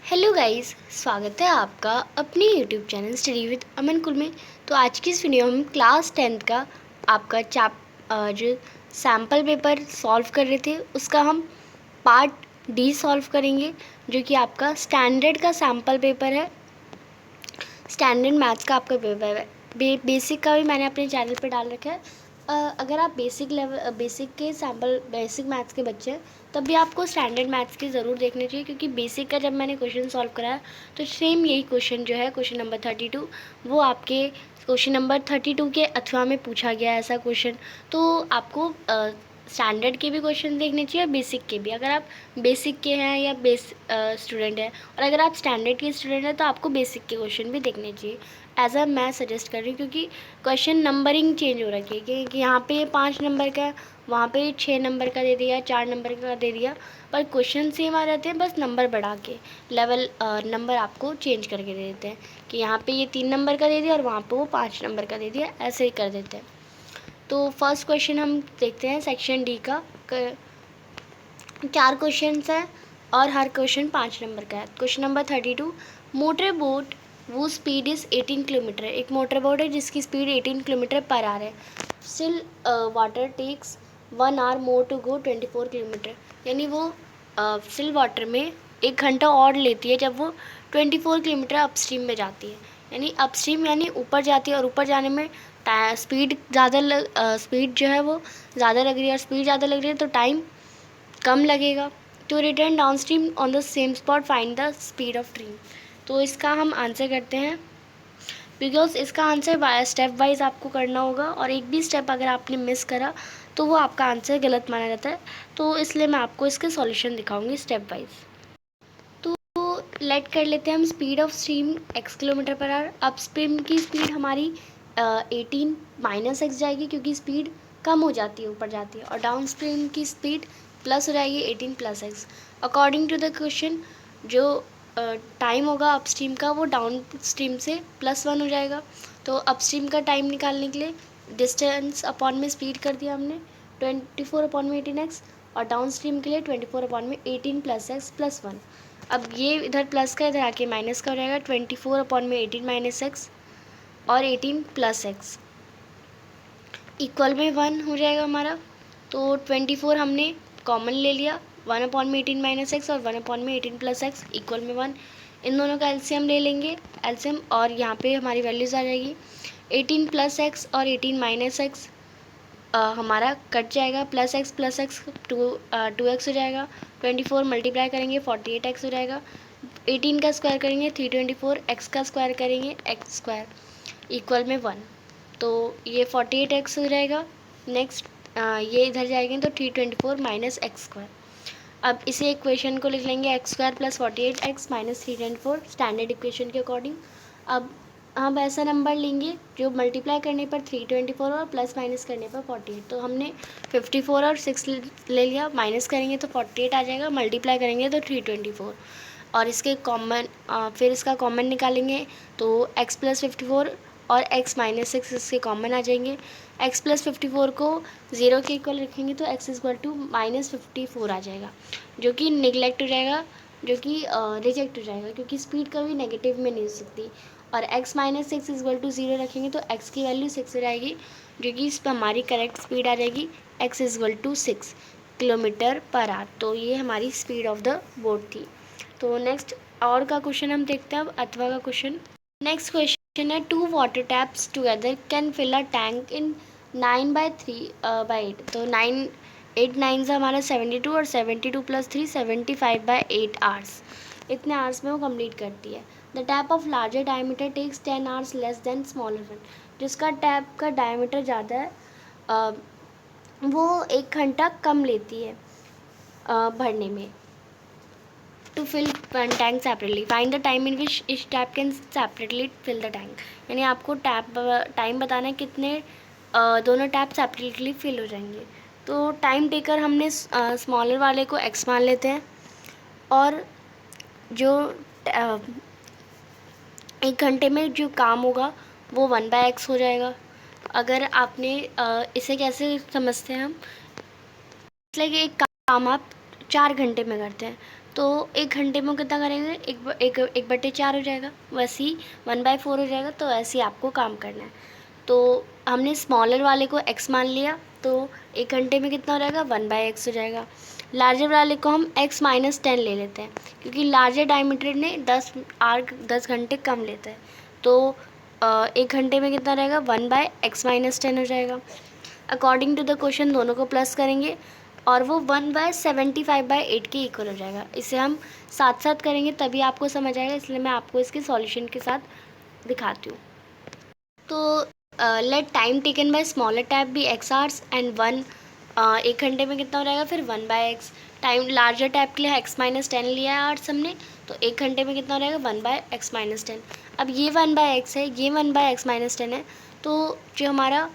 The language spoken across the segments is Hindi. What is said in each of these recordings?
हेलो गाइस, स्वागत है आपका अपने यूट्यूब चैनल स्टडी विद अमन कुल में। तो आज की इस वीडियो में हम क्लास 10th का आपका जो सैम्पल पेपर सॉल्व कर रहे थे उसका हम पार्ट डी सॉल्व करेंगे, जो कि आपका स्टैंडर्ड का सैम्पल पेपर है। स्टैंडर्ड मैथ्स का आपका पेपर है। बेसिक का भी मैंने अपने चैनल पे डाल रखा है। अगर आप बेसिक मैथ्स के बच्चे हैं तब भी आपको स्टैंडर्ड मैथ्स के ज़रूर देखने चाहिए, क्योंकि बेसिक का जब मैंने क्वेश्चन सॉल्व कराया तो सेम यही क्वेश्चन जो है क्वेश्चन नंबर 32 वो आपके क्वेश्चन नंबर 32 के अथवा में पूछा गया है ऐसा क्वेश्चन। तो आपको स्टैंडर्ड के भी क्वेश्चन देखने चाहिए और बेसिक के भी। अगर आप बेसिक के हैं या स्टूडेंट हैं और अगर आप स्टैंडर्ड के स्टूडेंट हैं तो आपको बेसिक के क्वेश्चन भी देखने चाहिए। एज मैं सजेस्ट कर रही हूँ, क्योंकि क्वेश्चन नंबरिंग चेंज हो रखी है कि यहाँ पे 5 नंबर का, वहाँ पे 6 नंबर का दे दिया, 4 नंबर का दे दिया, पर क्वेश्चन सेम आ जाते हैं, बस नंबर बढ़ा के लेवल नंबर आपको चेंज करके दे देते हैं कि यहाँ पे ये 3 नंबर का दे दिया और वहाँ पे वो 5 नंबर का दे दिया, ऐसे ही कर देते हैं। तो फर्स्ट क्वेश्चन हम देखते हैं सेक्शन डी का। 4 क्वेश्चन हैं और हर क्वेश्चन 5 नंबर का है। क्वेश्चन नंबर 32, मोटर बोट वो स्पीड इज़ 18 किलोमीटर। एक मोटर बोट है जिसकी स्पीड 18 किलोमीटर पर आवर है। Still water takes 1 hour more to go 24 kilometre. यानी वो स्टिल वाटर में 1 घंटा और लेती है जब वो 24 किलोमीटर अपस्ट्रीम में जाती है। यानी अपस्ट्रीम यानी ऊपर जाती है और ऊपर जाने में स्पीड स्पीड जो है वो ज़्यादा लग रही है और स्पीड ज़्यादा लग रही है तो टाइम कम लगेगा। To return downstream on the same spot find the speed of train. तो इसका हम आंसर करते हैं, बिकॉज इसका आंसर स्टेप वाइज आपको करना होगा और एक भी स्टेप अगर आपने मिस करा तो वो आपका आंसर गलत माना जाता है। तो इसलिए मैं आपको इसके सॉल्यूशन दिखाऊंगी स्टेप वाइज। तो लेट कर लेते हैं हम speed of stream x kilometre per our. Up stream की स्पीड हमारी 18 माइनस एक्स जाएगी, क्योंकि स्पीड कम हो जाती है ऊपर जाती है, और डाउन स्ट्रीम की स्पीड प्लस हो जाएगी 18 plus x. According to the question जो टाइम होगा अप स्ट्रीम का वो डाउन स्ट्रीम से +1 हो जाएगा। तो अप स्ट्रीम का टाइम निकालने के लिए डिस्टेंस अपॉन में स्पीड कर दिया हमने 24 अपॉन में 18x, और डाउन स्ट्रीम के लिए 24 अपॉन में 18 प्लस एक्स प्लस 1। अब ये इधर प्लस का इधर आके माइनस का हो जाएगा 24 अपॉन में 18 माइनस एक्स और 18 प्लस एक्स इक्वल में 1 हो जाएगा हमारा। तो 24 हमने कॉमन ले लिया, 1 अपॉन में 18 माइनस एक्स और 1 अपॉन में 18 प्लस एक्स इक्वल में 1। इन दोनों का एलसीएम ले लेंगे, एलसीएम, और यहाँ पे हमारी वैल्यूज़ आ जाएगी 18 प्लस एक्स और 18 माइनस एक्स हमारा कट जाएगा, प्लस एक्स 2x हो जाएगा। 24 मल्टीप्लाई करेंगे 48x हो जाएगा। 18 का स्क्वायर करेंगे 324, x का स्क्वायर करेंगे x स्क्वायर इक्वल में 1। तो ये 48x हो जाएगा। नेक्स्ट ये इधर जाएंगे तो 324 माइनस एक्स स्क्वायर। अब इसे इक्वेशन को लिख लेंगे x square plus 48x minus 324 standard equation के अकॉर्डिंग। अब हम ऐसा नंबर लेंगे जो मल्टीप्लाई करने पर 324 और प्लस माइनस करने पर 48। तो हमने 54 और 6 ले लिया, माइनस करेंगे तो 48 आ जाएगा, मल्टीप्लाई करेंगे तो 324, और इसके कॉमन फिर इसका कॉमन निकालेंगे तो x प्लस 54 और x माइनस 6 इसके कॉमन आ जाएंगे। x प्लस 54 को 0 के इक्वल रखेंगे तो x इक्वल टू माइनस 54 आ जाएगा, जो कि निगलेक्ट हो जाएगा, जो कि रिजेक्ट हो जाएगा, क्योंकि स्पीड कभी नेगेटिव में नहीं हो सकती। और x माइनस 6 इक्वल टू 0 रखेंगे तो x की वैल्यू 6 हो जाएगी, जो कि इस पर हमारी करेक्ट स्पीड आ जाएगी x equal to 6 kilometre per hour. तो ये हमारी स्पीड ऑफ द बोट थी। तो नेक्स्ट और का क्वेश्चन हम देखते हैं अब अथवा का क्वेश्चन। नेक्स्ट क्वेश्चन है 2 water taps together can fill a tank in 9/3/8। तो 8 9 से हमारा 72 और 72 प्लस 3 75/8 आवर्स, इतने आवर्स में वो कंप्लीट करती है। The tap of larger diameter takes 10 hours less than smaller one. जिसका टैप का डायमीटर ज़्यादा है वो 1 घंटा कम लेती है भरने में। To fill one tank separately find the time in which each tap can separately fill the tank. यानी आपको टाइम बताना है कितने दोनों टैप सेपरेटली फिल हो जाएंगे। तो टाइम टेकर हमने स्मॉलर वाले को x मान लेते हैं, और जो 1 घंटे में जो काम होगा वो 1/x हो जाएगा। अगर आपने इसे कैसे समझते हैं हम, इसलिए कि एक काम आप 4 घंटे में करते हैं तो 1 घंटे में कितना करेंगे, एक बटे 4 हो जाएगा, वैसे ही 1/4 हो जाएगा। तो ऐसे ही आपको काम करना है। तो हमने स्मॉलर वाले को x मान लिया, तो 1 घंटे में कितना हो जाएगा, 1/x हो जाएगा। लार्जर वाले को हम x - 10 ले लेते हैं, क्योंकि लार्जर डायमीटर ने 10 घंटे कम लेता है। तो 1 घंटे में कितना रहेगा, 1/x - 10 हो जाएगा। अकॉर्डिंग टू द क्वेश्चन दोनों को प्लस करेंगे और वो 1/75/8 के इक्वल हो जाएगा। इसे हम साथ साथ करेंगे तभी आपको समझ आएगा, इसलिए मैं आपको इसके सॉल्यूशन के साथ दिखाती हूँ। तो let time taken by smaller tap be x hours and 1 घंटे में कितना हो जाएगा, फिर 1/x। टाइम लार्जर टैप के लिए x - 10 लिया है आवर्स हमने, तो 1 घंटे में कितना हो जाएगा, 1/x - 10। अब ये 1/x है, ये 1/x - 10 है, तो जो हमारा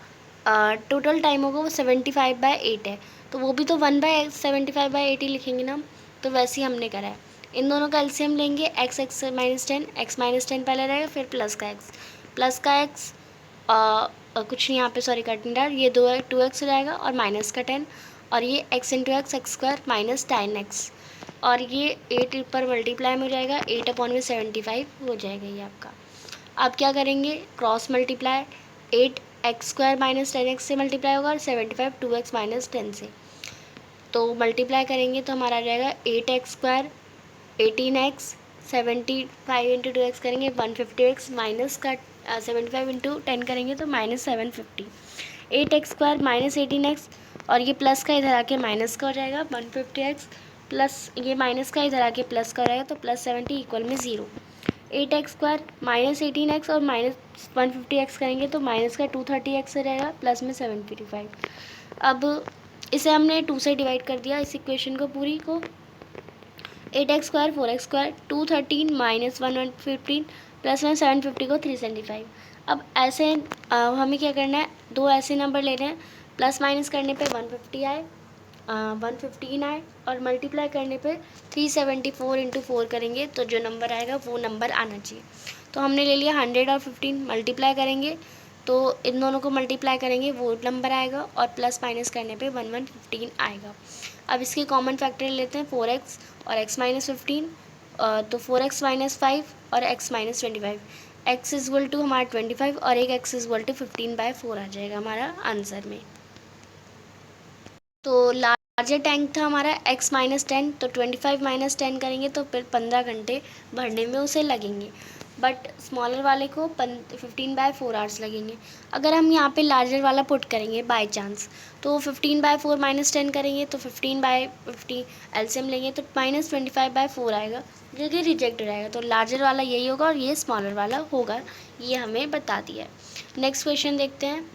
टोटल टाइम होगा वो 75/8 है, तो वो भी तो 1/75/8 ही लिखेंगे ना हम। तो वैसे ही हमने करा है। इन दोनों का एलसीएम लेंगे, x - 10, x - 10 पहले रहेगा, फिर प्लस का x कुछ नहीं यहाँ पे, सॉरी कट नहीं रहा, ये 2x हो जाएगा और माइनस का 10, और ये x × x² - 10x, और ये 8 पर मल्टीप्लाई में हो जाएगा, 8/75 हो जाएगा ये आपका। अब क्या करेंगे, क्रॉस मल्टीप्लाई, 8x² - 10x से मल्टीप्लाई होगा और 75 2x - 10 से, तो मल्टीप्लाई करेंगे तो हमारा आ जाएगा 8x² 18x, 75 × 2x करेंगे 150x, माइनस का 75 × 10 करेंगे तो -750। 8x² - 18x, और ये प्लस का इधर आके माइनस का हो जाएगा 150x, प्लस ये माइनस का इधर आके प्लस का हो जाएगा, तो +70 इक्वल में 0। 8x² - 18x और -150x करेंगे तो माइनस का 230x हो जाएगा, प्लस में 755। अब इसे हमने 2 से डिवाइड कर दिया, इस इक्वेशन को पूरी को। 8x² 4x², 213 - 115 प्लस में 750 को 375। अब ऐसे हमें क्या करना है, दो ऐसे नंबर लेने हैं, प्लस माइनस करने पे 150 आए, 115 आए, और मल्टीप्लाई करने पे 374 × 4 करेंगे तो जो नंबर आएगा वो नंबर आना चाहिए। तो हमने ले लिया 100 और 15, मल्टीप्लाई करेंगे तो इन दोनों को मल्टीप्लाई करेंगे वो नंबर आएगा, और प्लस माइनस करने पे 1115 आएगा। अब इसके कॉमन फैक्टर लेते हैं, 4x और x - 15, तो 4x - 5 और x - 25, x = हमारा 25 और एक x = 15/4 आ जाएगा हमारा आंसर में। तो लार्जर टैंक था हमारा x - 10, तो 25 - 10 करेंगे तो फिर 15 घंटे भरने में उसे लगेंगे, बट स्मॉलर वाले को 15/4 आवर्स लगेंगे। अगर हम यहाँ पे लार्जर वाला पुट करेंगे बाय चांस, तो 15/4 - 10 करेंगे तो 15/50 एलसीएम लेंगे तो -25/4 आएगा, जो कि रिजेक्ट हो जाएगा। तो लार्जर वाला यही होगा और ये स्मॉलर वाला होगा, ये हमें बता दिया है। नेक्स्ट क्वेश्चन देखते हैं।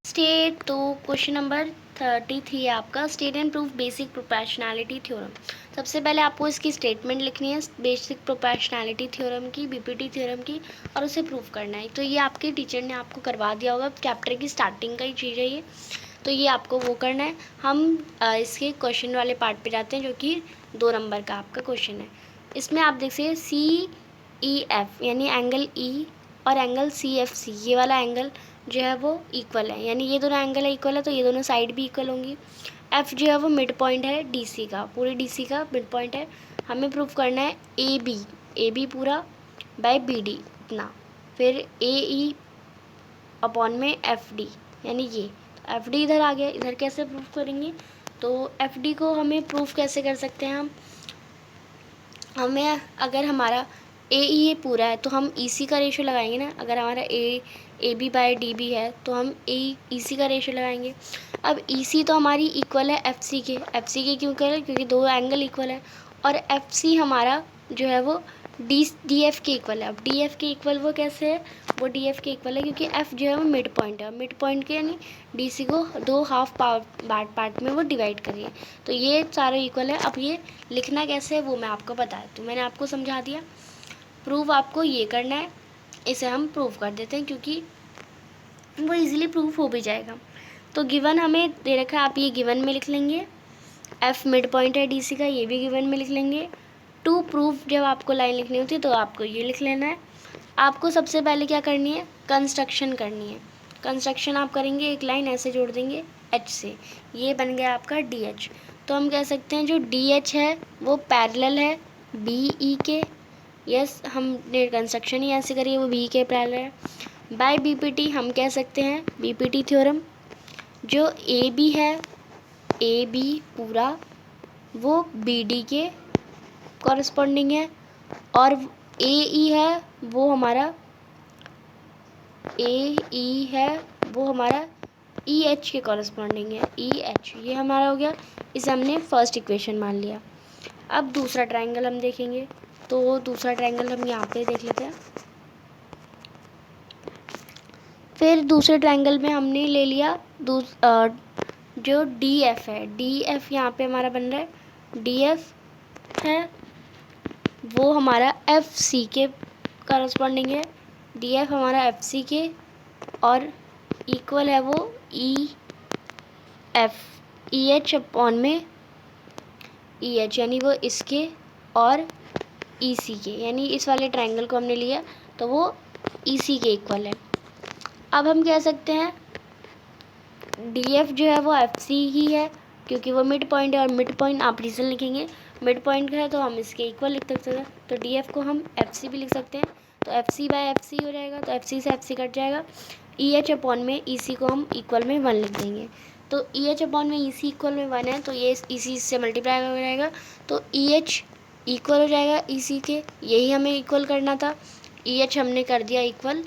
स्टेट, तो क्वेश्चन नंबर 33 है आपका, state and proof basic proportionality theorem. सबसे पहले आपको इसकी स्टेटमेंट लिखनी है बेसिक प्रोपोर्शनैलिटी थ्योरम की, बीपीटी थ्योरम की, और उसे प्रूफ करना है। तो ये आपके टीचर ने आपको करवा दिया होगा, चैप्टर की स्टार्टिंग का ही चीज़ है ये, तो ये आपको वो करना है। हम इसके क्वेश्चन वाले पार्ट पे जाते हैं, जो कि 2 नंबर का आपका क्वेश्चन है। इसमें आप देख सकते CEF यानी एंगल E और एंगल CFC, ये वाला एंगल जो है वो इक्वल है, यानी ये दोनों एंगल है इक्वल है, तो ये दोनों साइड भी इक्वल होंगी। F जो है वो मिड पॉइंट है DC का, पूरे DC का मिड पॉइंट है। हमें प्रूफ करना है AB पूरा बाय BD इतना, फिर AE अपॉन में FD, यानी ये FD इधर आ गया। इधर कैसे प्रूफ करेंगे, तो FD को हमें प्रूफ कैसे कर सकते हैं हमें अगर हमारा AE पूरा है तो हम EC का रेशो लगाएंगे ना। अगर हमारा AB बाय DB है तो हम EC का रेशो लगाएंगे। अब EC तो हमारी इक्वल है FC के क्यों इक्वल है, क्योंकि दो एंगल इक्वल है, और FC हमारा जो है वो DF के इक्वल है। अब DF के इक्वल वो कैसे है, वो DF के इक्वल है क्योंकि F जो है वो मिड पॉइंट है, मिड पॉइंट के यानी DC को 2 हाफ पार्ट में वो डिवाइड करिए, तो ये चारों इक्वल है। अब ये लिखना कैसे है वो मैं आपको बता देती हूँ, मैंने आपको समझा दिया। प्रूफ आपको ये करना है, इसे हम प्रूफ कर देते हैं क्योंकि वो इजीली प्रूफ हो भी जाएगा। तो गिवन हमें दे रखा है, आप ये गिवन में लिख लेंगे। F मिड पॉइंट है DC का, ये भी गिवन में लिख लेंगे। टू प्रूफ जब आपको लाइन लिखनी होती है तो आपको ये लिख लेना है। आपको सबसे पहले क्या करनी है, कंस्ट्रक्शन करनी है। कंस्ट्रक्शन आप करेंगे, एक लाइन ऐसे जोड़ देंगे H से, ये बन गया आपका DH। तो हम कह सकते हैं जो DH है वो पैरेलल है BE के। यस, हमने कंस्ट्रक्शन ही ऐसे करी है, वो BE के पैरेलल है। बाय BPT हम कह सकते हैं BPT थ्योरम, जो AB है, AB पूरा वो BD के कॉरस्पॉन्डिंग है, और AE है वो हमारा AE है वो हमारा EH के कॉरस्पॉन्डिंग है, EH ये हमारा हो गया। इसे हमने फर्स्ट इक्वेशन मान लिया। अब दूसरा ट्रायंगल हम देखेंगे, तो दूसरा ट्रायंगल हम यहाँ पे देख लेते हैं। फिर दूसरे ट्रायंगल में हमने ले लिया जो DF है, DF यहाँ पे हमारा बन रहा है, DF है वो हमारा FC के कॉरस्पॉन्डिंग है, DF हमारा FC के, और इक्वल है वो EH अपॉन में EH, यानी वो इसके और EC के, यानी इस वाले ट्रायंगल को हमने लिया तो वो EC के इक्वल है। अब हम कह सकते हैं DF जो है वो FC ही है, क्योंकि वो मिड पॉइंट है, और मिड पॉइंट आप रीज़न लिखेंगे मिड पॉइंट का है तो हम इसके इक्वल लिख सकते हैं, तो DF को हम FC भी लिख सकते हैं, तो FC बाय FC हो जाएगा, तो FC से FC कट जाएगा। EH अपॉन में EC को हम इक्वल में 1 लिख देंगे, तो EH अपॉन में EC इक्वल में 1 है, तो ये EC से मल्टीप्लाई हो जाएगा, तो EH इक्वल हो जाएगा EC के, यही हमें इक्वल करना था। EH हमने कर दिया इक्वल,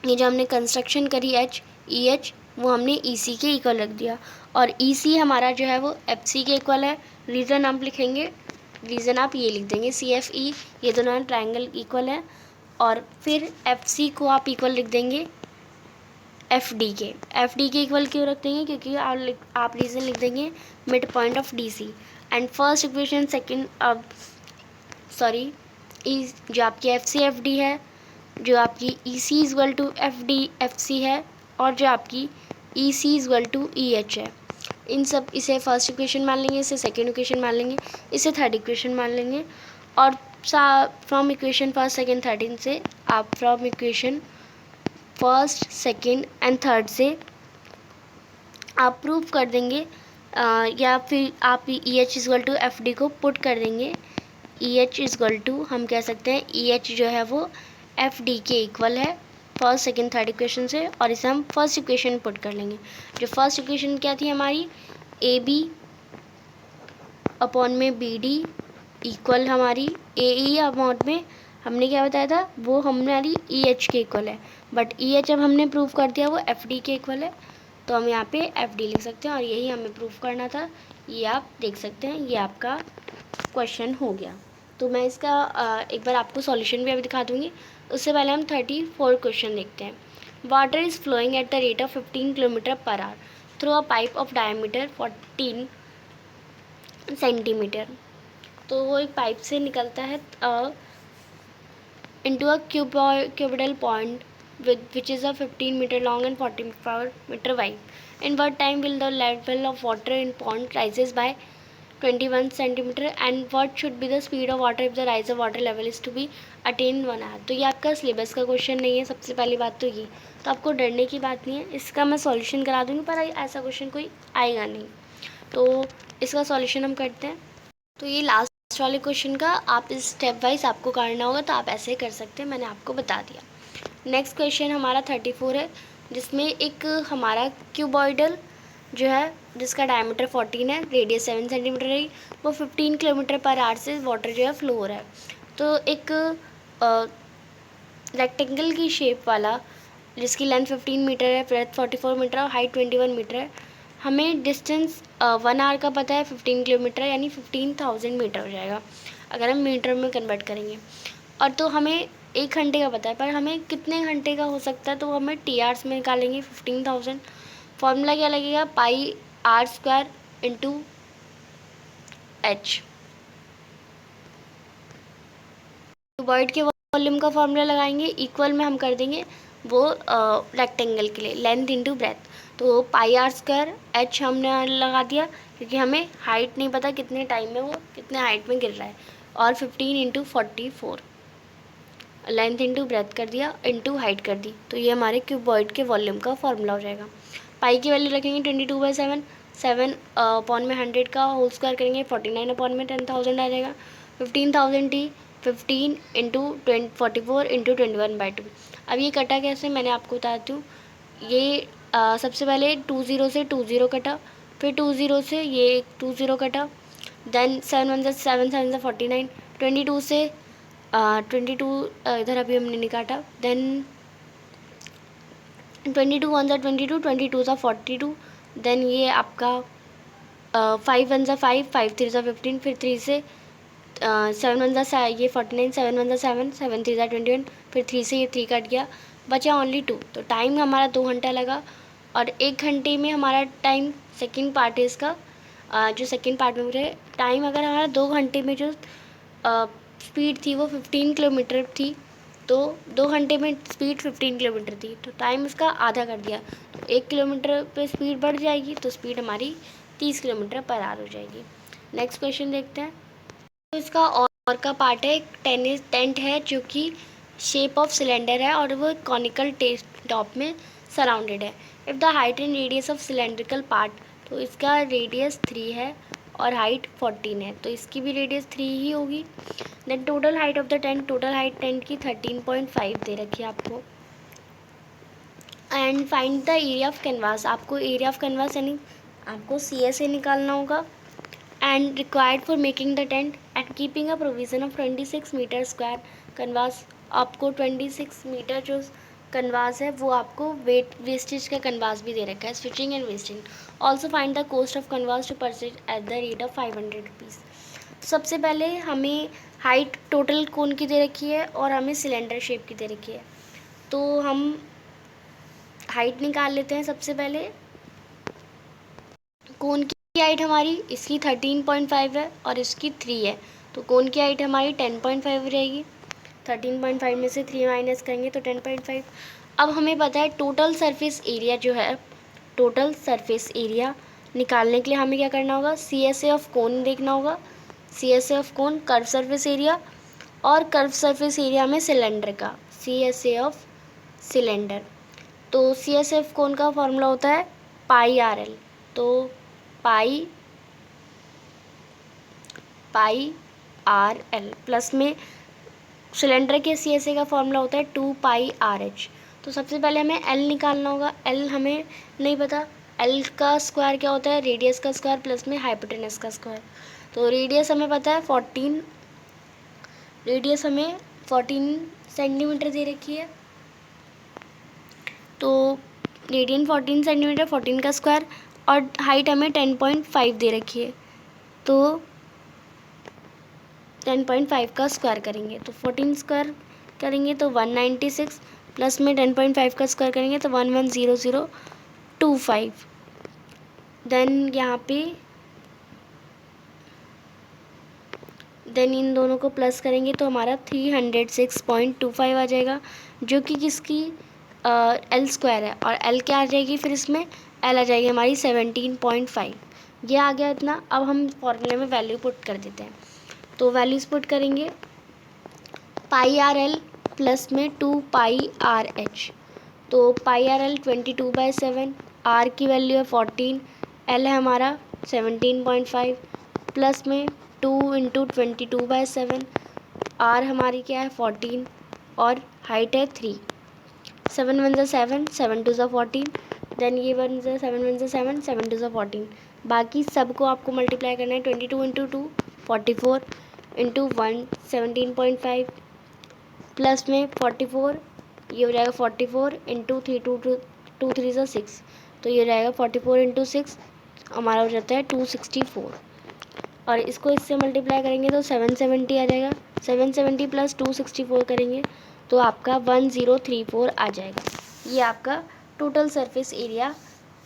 ये जो हमने कंस्ट्रक्शन करी EH वो हमने EC के इक्वल रख दिया, और EC हमारा जो है वो FC के इक्वल है। रीज़न आप लिखेंगे, रीज़न आप ये लिख देंगे CFE, ये दोनों ट्रायंगल इक्वल है, और फिर FC को आप इक्वल लिख देंगे FD के। FD के इक्वल क्यों रख देंगे, क्योंकि आप रीज़न लिख देंगे midpoint of DC, and first equation second sorry जो आपकी FC FD है, जो आपकी EC इक्वल टू FD FC है, और जो आपकी EC इक्वल टू EH है, इन सब इसे फर्स्ट इक्वेशन मान लेंगे, इसे सेकेंड इक्वेशन मान लेंगे, इसे थर्ड इक्वेशन मान लेंगे, और from equation first second third से आप from equation first second and third से आप प्रूव कर देंगे, या फिर आप EH इक्वल टू FD को पुट कर देंगे। EH इक्वल टू हम कह सकते हैं EH जो है वो FD के इक्वल है फर्स्ट सेकेंड थर्ड इक्वेशन से, और इसे हम फर्स्ट इक्वेशन पुट कर लेंगे। जो फर्स्ट इक्वेशन क्या थी हमारी, AB अपॉन में BD इक्वल हमारी AE अपॉन में हमने क्या बताया था, वो हमारी EH के इक्वल है, बट EH अब हमने प्रूव कर दिया वो FD के इक्वल है, तो हम यहाँ पे FD लिख सकते हैं, और यही हमें प्रूव करना था। ये आप देख सकते हैं, ये आपका क्वेश्चन हो गया। तो मैं इसका एक बार आपको सॉल्यूशन भी अभी दिखा दूँगी, उससे पहले हम 34 क्वेश्चन देखते हैं। Water is flowing at the rate of 15 kilometre per hour through a pipe of diameter 14 centimetre. तो वो एक पाइप से निकलता है into a cuboidal pond which is a 15 meter long and 45 meter wide. In what time will the level of water in pond rises by 21 centimeter, and what should be the speed of water if the rise of water level is to be attained 1 hour? तो ये आपका सिलेबस का क्वेश्चन नहीं है, सबसे पहली बात तो ये, तो आपको डरने की बात नहीं है, इसका मैं सॉल्यूशन करा दूँगी, पर ऐसा क्वेश्चन कोई आएगा नहीं। तो इसका सॉल्यूशन हम करते हैं। तो ये लास्ट वाले क्वेश्चन का आप इस स्टेप वाइज आपको करना होगा, तो आप ऐसे कर सकते हैं, मैंने आपको बता दिया। नेक्स्ट क्वेश्चन हमारा 34 है, जिसमें एक हमारा क्यूबॉइडल जो है जिसका डायमीटर 14 है, रेडियस 7 सेंटीमीटर है, वो 15 किलोमीटर पर आवर से वाटर जो है फ्लो हो रहा है। तो एक रेक्टेंगल की शेप वाला जिसकी लेंथ 15 मीटर है, ब्रेथ 44 मीटर और हाइट 21 मीटर है, हमें डिस्टेंस 1 आवर का पता है 15 किलोमीटर, यानी 15,000 मीटर हो जाएगा अगर हम मीटर में कन्वर्ट करेंगे। और तो हमें 1 घंटे का पता है, पर हमें कितने घंटे का हो सकता है, तो हमें TRs में निकालेंगे 15,000। फॉर्मूला क्या लगेगा, pi R square into H. Cuboid के वॉल्यूम का फॉर्मूला लगाएंगे, इक्वल में हम कर देंगे वो रेक्टेंगल के लिए लेंथ इंटू ब्रेथ, तो पाई आर स्क्वायर एच हमने लगा दिया, क्योंकि हमें हाइट नहीं पता कितने टाइम में वो कितने हाइट में गिर रहा है, और 15 इंटू 44 लेंथ इंटू ब्रेथ कर दिया इंटू हाइट कर दी, तो ये हमारे क्यूबॉइड के वॉल्यूम का फॉर्मूला हो जाएगा। पाई की वैल्यू रखेंगे 22/7, 7 अपॉन में 100 का होल स्क्वायर करेंगे 49 अपॉन में 10,000 आ जाएगा। 15,000 t 15 इंटू 44 इंटू 21/2। अब ये कटा कैसे, मैंने आपको बताती हूँ। ये सबसे पहले 20 से 20 कटा, फिर 20 से ये 20 कटा, देन 7 1 7 7 49, 22 से 22 इधर अभी हमने नहीं काटा, देन 22 1 22, 22 सा 42, देन ये आपका 5 1 5, 5 3 15, फिर 3 से 7 1 ये 49, 7 1 7, 7 3 21, फिर 3 से ये 3 कट गया, बचा ओनली 2। तो टाइम हमारा 2 घंटा लगा। और 1 घंटे में हमारा टाइम, सेकंड पार्ट है इसका, जो सेकंड पार्ट में मुझे टाइम, अगर हमारा 2 घंटे में जो स्पीड थी वो 15 किलोमीटर थी, तो 2 घंटे में स्पीड 15 किलोमीटर थी, तो टाइम इसका आधा कर दिया। तो 1 किलोमीटर पे स्पीड बढ़ जाएगी, तो स्पीड हमारी 30 किलोमीटर पर आवर हो जाएगी। नेक्स्ट क्वेश्चन देखते हैं। तो इसका और का पार्ट है, एक टेंट है जो कि शेप ऑफ सिलेंडर है और वो कॉनिकल टॉप में सराउंडेड है। If the height and radius of cylindrical part, तो इसका रेडियस 3 है और हाइट 14 है, तो इसकी भी रेडियस 3 ही होगी। Then total height of the tent, total height tent की 13.5 दे रखी है आपको। And find the area of canvas, आपको एरिया ऑफ कैनवास यानी आपको CSA निकालना होगा। And required for making the tent and keeping a provision of 26 metre square canvas, आपको 26 मीटर जो कनवास है वो आपको वेस्टेज का कनवास भी दे रखा है, switching and wasting. Also find the cost of canvas to purchase at the rate of 500 rupees. सबसे पहले हमें हाइट टोटल कोन की दे रखी है और हमें सिलेंडर शेप की दे रखी है, तो हम हाइट निकाल लेते हैं। सबसे पहले कोन की हाइट हमारी, इसकी 13.5 है और इसकी 3 है, तो कोन की हाइट हमारी 10.5 रहेगी। 13.5 में से 3 माइनस करेंगे तो 10.5। अब हमें पता है टोटल सरफेस एरिया जो है, टोटल सरफेस एरिया निकालने के लिए हमें क्या करना होगा, CSA ऑफ कोन देखना होगा। CSA of cone curve surface area, और कर्व सरफेस एरिया में सिलेंडर का CSA ऑफ सिलेंडर। तो CSA ऑफ कोन का फॉर्मूला होता है πRL, तो पाई RL प्लस में सिलेंडर के CSA का फॉर्मूला होता है 2πRH। तो सबसे पहले हमें L निकालना होगा। L हमें नहीं पता, L का स्क्वायर क्या होता है, रेडियस का स्क्वायर प्लस में हाइपोटेनस का स्क्वायर। तो रेडियस हमें पता है 14, रेडियस हमें 14 सेंटीमीटर दे रखी है, तो रेडियन 14 सेंटीमीटर, 14 का स्क्वायर, और हाइट हमें 10.5 दे रखी है, तो 10.5 का स्क्वायर करेंगे तो 14 स्क्वायर करेंगे तो 196, प्लस में 10.5 का स्क्वायर करेंगे तो 110025। देन यहाँ पे इन दोनों को प्लस करेंगे तो हमारा 306.25 आ जाएगा, जो कि किसकी L स्क्वायर है, और L क्या आ जाएगी, फिर इसमें L आ जाएगी हमारी 17.5। ये आ गया इतना। अब हम फॉर्मूले में वैल्यू पुट कर देते हैं, तो वैल्यूज पुट करेंगे πRL प्लस में 2πRH, तो πRL 22/7, R की वैल्यू है 14, L है हमारा 17.5, प्लस में 2 × 22/7, R हमारी क्या है 14, और हाइट है 3। 7 1 7, 7 2 14, देन ये 7 1 7, 7 2 14। बाकी सबको आपको मल्टीप्लाई करना है, 22 × 2 44 × 1 17.5, प्लस में 44, ये हो जाएगा 44 × 3 2 3 6, तो ये रहेगा 44 × 6, हमारा हो जाता है 264, और इसको इससे मल्टीप्लाई करेंगे तो 770 आ जाएगा। 770 प्लस 264 करेंगे तो आपका 1034 आ जाएगा। ये आपका टोटल सरफेस एरिया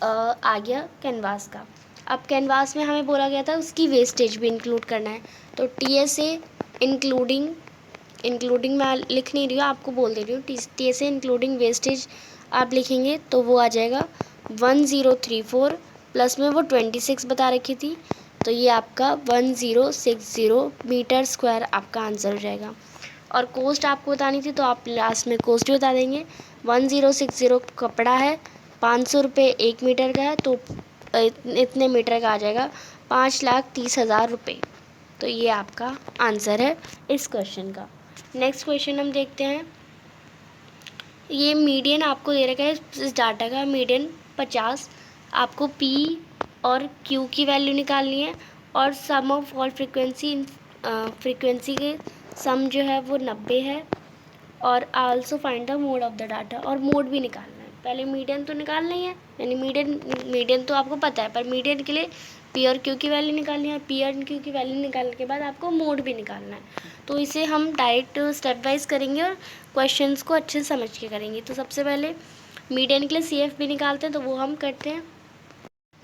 आ गया कैनवास का। अब कैनवास में हमें बोला गया था उसकी वेस्टेज भी इंक्लूड करना है, तो TSA इंक्लूडिंग मैं लिख नहीं रही हूँ, आपको बोल दे रही हूँ। TSA इंक्लूडिंग वेस्टेज आप लिखेंगे तो वो आ जाएगा 1034, प्लस में वो 26 बता रखी थी, तो ये आपका 1060 मीटर स्क्वायर आपका आंसर हो जाएगा। और कोस्ट आपको बतानी थी तो आप लास्ट में कोस्ट भी बता देंगे। 1060 कपड़ा है, 500 रुपये 1 मीटर का है, तो इतने मीटर का आ जाएगा 5,30,000 रुपये। तो ये आपका आंसर है इस क्वेश्चन का। नेक्स्ट क्वेश्चन हम देखते हैं। ये मीडियन आपको दे रखा है इस डाटा का, मीडियन 50। आपको पी और क्यू की वैल्यू निकालनी है और सम ऑफ ऑल फ्रीक्वेंसी के सम जो है वो 90 है। और also find the mode of the data, और मोड भी निकालना है। पहले मीडियन तो निकालना ही है, यानी मीडियन तो आपको पता है, पर मीडियन के लिए पी और क्यू की वैल्यू निकालनी है। पी और क्यू की वैल्यू निकालने के बाद आपको मोड भी निकालना है। तो इसे हम डायरेक्ट स्टेप वाइज करेंगे और क्वेश्चंस को अच्छे से समझ के करेंगे। तो सबसे पहले मीडियन के लिए सी एफ भी निकालते हैं, तो वो हम करते हैं।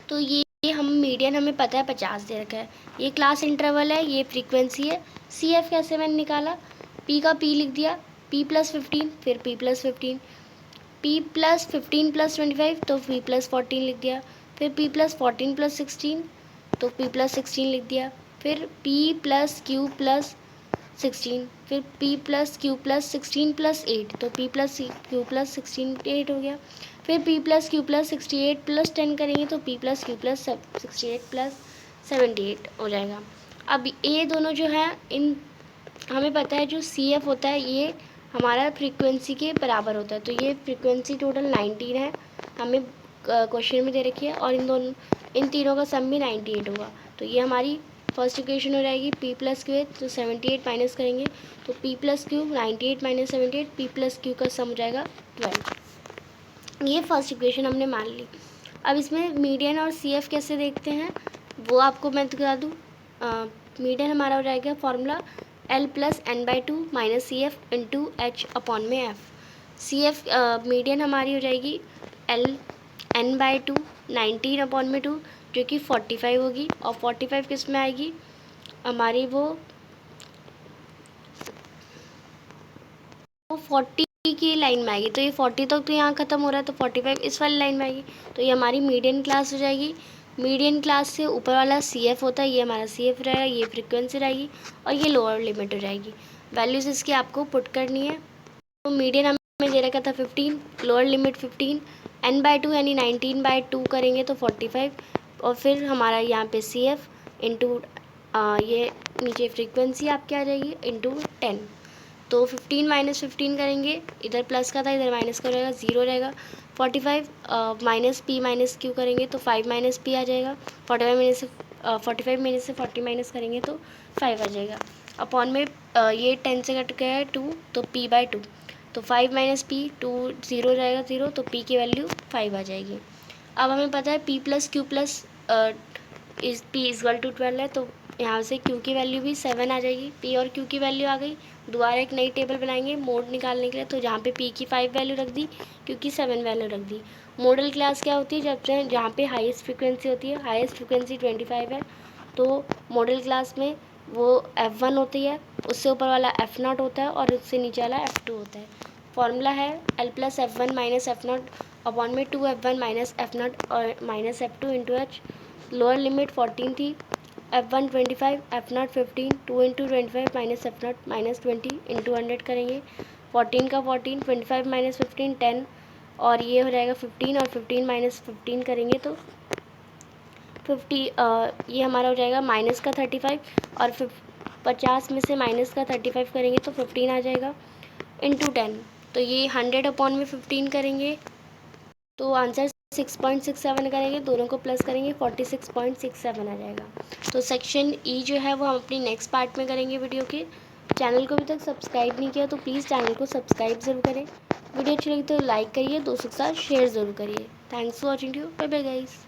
तो ये हम मीडियन हमें पता है 50 दे रखा है, ये क्लास इंटरवल है, ये फ्रीक्वेंसी है। सी एफ कैसे मैंने निकाला, पी का पी लिख दिया, पी प्लस 15, फिर P plus 15, P plus 15 plus 25, तो पी प्लस 14 लिख दिया, फिर पी प्लस 14 प्लस 16, तो पी प्लस 16 लिख दिया, फिर पी प्लस क्यू प्लस 16, फिर P plus q plus 16 plus 8, तो पी प्लस क्यू प्लस 16 8 हो गया। फिर P plus q plus 68 plus 10 करेंगे तो P plus q plus 68 plus 78 हो जाएगा। अब ये दोनों जो है, इन हमें पता है जो सी एफ होता है ये हमारा फ्रीक्वेंसी के बराबर होता है। तो ये फ्रीक्वेंसी टोटल 19 है, हमें क्वेश्चन में दे रखी है, और इन तीनों का सम भी 98 होगा। तो ये हमारी फर्स्ट इक्वेशन हो जाएगी। पी प्लस क्यू है तो 78 माइनस करेंगे तो P plus Q 98 minus 78, P plus Q का सम हो जाएगा 12। ये फर्स्ट इक्वेशन हमने मान ली। अब इसमें मीडियन और सी एफ कैसे देखते हैं वो आपको मैं बता दूँ। मीडियन हमारा हो जाएगा formula L plus n by two minus c f into h upon में एफ। सी एफ मीडियन हमारी हो जाएगी L n by two 19 upon में 2 जो कि 45 होगी, और 45 किस में आएगी हमारी वो 40 की लाइन में आएगी। तो ये 40 तक तो यहाँ ख़त्म हो रहा है, तो 45 इस वाली लाइन में आएगी। तो ये हमारी मीडियन क्लास हो जाएगी। मीडियन क्लास से ऊपर वाला सी एफ होता है, ये हमारा सी एफ रहेगा, ये फ्रिक्वेंसी रहेगी, और ये लोअर लिमिट हो जाएगी। वैल्यूज़ इसकी आपको पुट करनी है। तो मीडियन हमें दे रखा था 15, lower limit 15, n by to यानी 19 बाई टू करेंगे तो 45, और फिर हमारा यहाँ पे सी एफ इंटू ये नीचे फ्रीक्वेंसी आपकी आ जाएगी इंटू 10। तो 15 माइनस 15 करेंगे, इधर प्लस का था इधर माइनस का हो जाएगा, 0 रहेगा। 45 माइनस पी माइनस क्यू करेंगे तो 5 माइनस पी आ जाएगा। 45 माइनस से 40 माइनस करेंगे तो 5 आ जाएगा। अपॉन में ये 10 से कट गया है 2, तो p बाई 2, तो 5 माइनस पी 2 0 रहेगा 0, तो p की वैल्यू 5 आ जाएगी। अब हमें पता है p plus q plus is p equal to 12 है, तो यहाँ से q की वैल्यू भी 7 आ जाएगी। p और q की वैल्यू आ गई। दोबारा एक नई टेबल बनाएंगे मोड निकालने के लिए, तो जहाँ पे p की 5 वैल्यू रख दी, q की 7 वैल्यू रख दी। मॉडल क्लास क्या होती है, जब से जहाँ पे हाईएस्ट फ्रिक्वेंसी होती है, हाईएस्ट फ्रिक्वेंसी 25 है, तो मॉडल क्लास में वो F1 होती है, उससे ऊपर वाला F0 होता है, और उससे नीचे वाला F2 होता है। फॉर्मूला है L plus F1 minus F0 upon में 2F1 माइनस F0 और minus F2 into H. Lower limit 14 थी, F1 25, F0 15, 2 into 25 minus F0 minus 20 into 100 करेंगे। 14 का 14, 25 माइनस 15 10, और ये हो जाएगा 15, और 15 माइनस 15 करेंगे तो 50, ये हमारा हो जाएगा माइनस का 35, और 50 में से माइनस का 35 करेंगे तो 15 आ जाएगा इंटू 10। तो ये 100 अपॉन में 15 करेंगे तो आंसर 6.67 करेंगे, दोनों को प्लस करेंगे 46.67 आ जाएगा। तो सेक्शन ई जो है वो हम अपनी नेक्स्ट पार्ट में करेंगे वीडियो के। चैनल को अभी तक सब्सक्राइब नहीं किया तो प्लीज़ चैनल को सब्सक्राइब ज़रूर करें। वीडियो अच्छी लगी तो लाइक करिए, दोस्तों के साथ शेयर ज़रूर करिए। Thanks for watching you, bye bye guys.